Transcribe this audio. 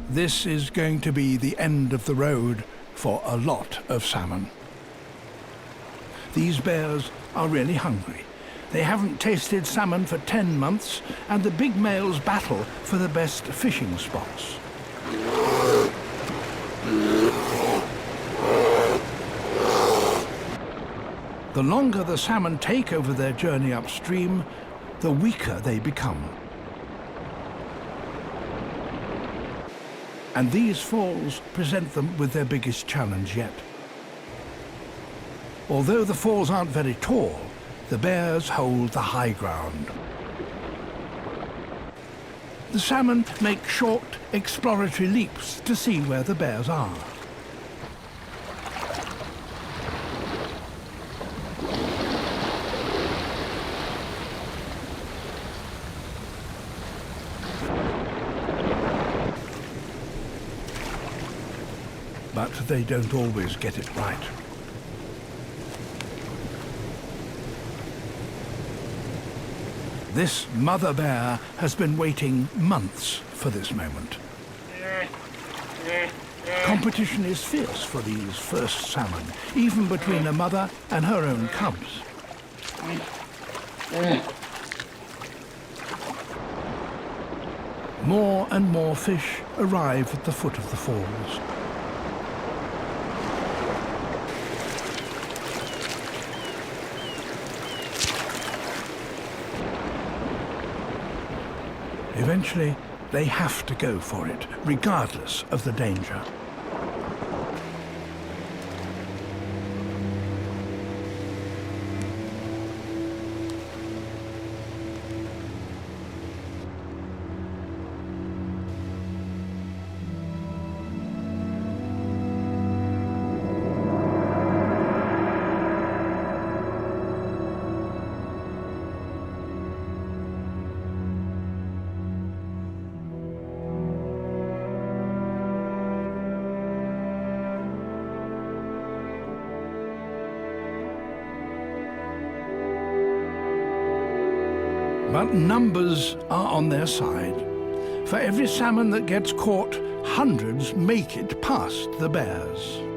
This is going to be the end of the road for a lot of salmon. These bears are really hungry. They haven't tasted salmon for 10 months, and the big males battle for the best fishing spots. The longer the salmon take over their journey upstream, the weaker they become. And these falls present them with their biggest challenge yet. Although the falls aren't very tall, the bears hold the high ground. The salmon make short, exploratory leaps to see where the bears are. But they don't always get it right. This mother bear has been waiting months for this moment. Competition is fierce for these first salmon, even between a mother and her own cubs. More and more fish arrive at the foot of the falls. Eventually, they have to go for it, regardless of the danger. But numbers are on their side. For every salmon that gets caught, hundreds make it past the bears.